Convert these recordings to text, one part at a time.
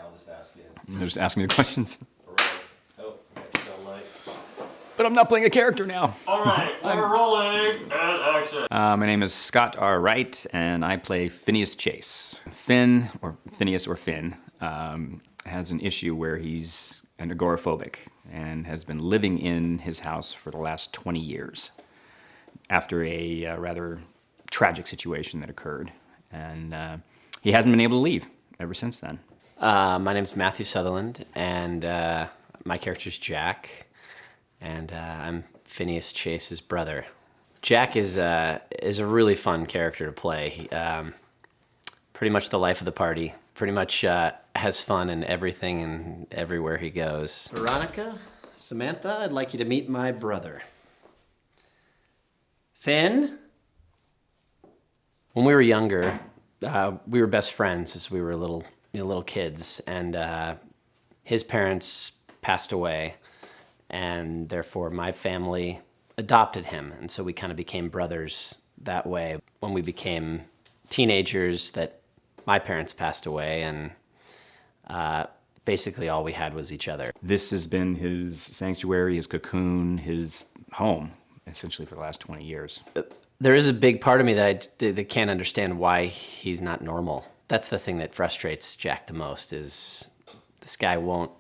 I'll just ask you. They're just asking me the questions. All right. Oh, that's so light. But I'm not playing a character now. All right, we're rolling, and action. My name is Scott R. Wright, and I play Phineas Chase. Phineas or Finn, has an issue where he's an agoraphobic and has been living in his house for the last 20 years after a rather tragic situation that occurred. And he hasn't been able to leave ever since then. My name's Matthew Sutherland, and my character's Jack, and I'm Phineas Chase's brother. Jack is a really fun character to play. He, pretty much the life of the party. Pretty much has fun in everything and everywhere he goes. Veronica, Samantha, I'd like you to meet my brother. Finn? When we were younger, we were best friends as we were little kids, and his parents passed away, and therefore my family adopted him, and so we kind of became brothers that way. When we became teenagers, that my parents passed away, and basically all we had was each other. This has been his sanctuary, his cocoon, his home, essentially for the last 20 years. There is a big part of me that can't understand why he's not normal. That's the thing that frustrates Jack the most, is this guy won't,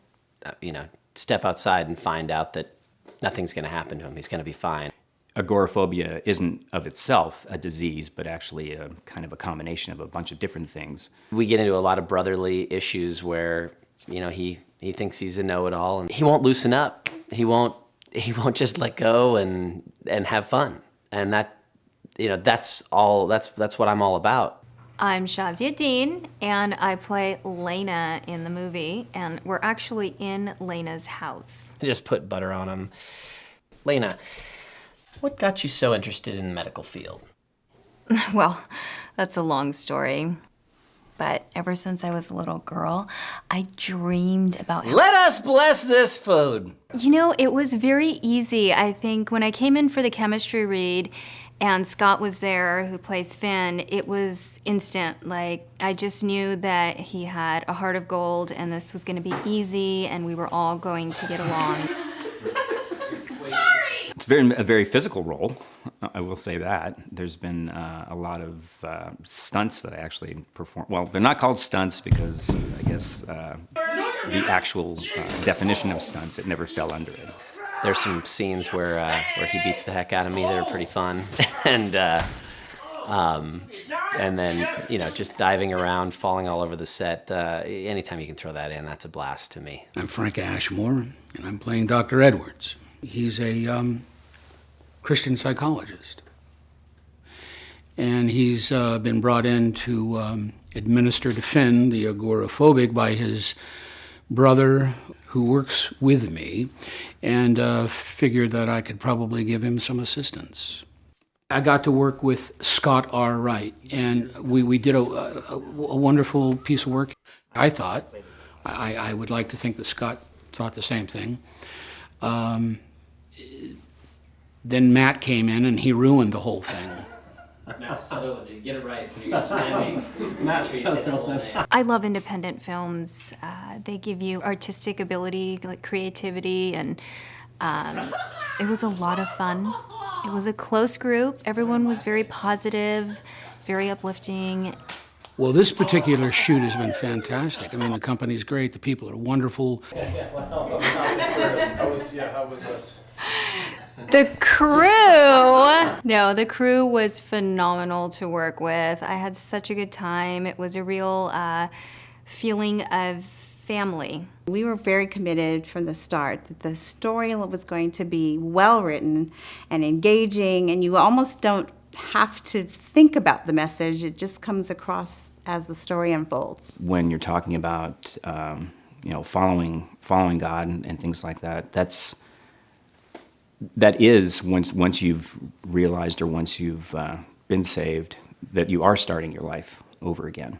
step outside and find out that nothing's gonna happen to him. He's gonna be fine. Agoraphobia isn't of itself a disease, but actually a kind of a combination of a bunch of different things. We get into a lot of brotherly issues where, he thinks he's a know-it-all, and he won't loosen up. He won't just let go and have fun. And that's what I'm all about. I'm Shazia Deen, and I play Lena in the movie, and we're actually in Lena's house. Just put butter on him. Lena, what got you so interested in the medical field? Well, that's a long story. But ever since I was a little girl, I dreamed about how... Let us bless this food. It was very easy. I think when I came in for the chemistry read and Scott was there, who plays Finn, it was instant. Like, I just knew that he had a heart of gold and this was gonna be easy and we were all going to get along. It's a very physical role, I will say that. There's been a lot of stunts that I actually perform. Well, they're not called stunts because I guess the actual definition of stunts, it never fell under it. There's some scenes where he beats the heck out of me that are pretty fun, and then just diving around, falling all over the set. Anytime you can throw that in, that's a blast to me. I'm Frank Ashmore, and I'm playing Dr. Edwards. He's a Christian psychologist, and he's been brought in to administer to Finn, the agoraphobic, by his brother who works with me, and figured that I could probably give him some assistance. I got to work with Scott R. Wright, and we did a wonderful piece of work. I thought, I would like to think that Scott thought the same thing. Then Matt came in and he ruined the whole thing. Matt Sutherland, get it right. You're standing. Matt Sutherland. I love independent films. They give you artistic ability, like creativity, and it was a lot of fun. It was a close group. Everyone was very positive, very uplifting. Well, this particular shoot has been fantastic. I mean, the company's great, the people are wonderful. How was this? The crew was phenomenal to work with. I had such a good time. It was a real feeling of family. We were very committed from the start that the story was going to be well written and engaging, and you almost don't have to think about the message. It just comes across as the story unfolds. When you're talking about following God and things like that, that is once you've realized, or once you've been saved, that you are starting your life over again.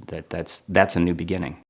That's a new beginning.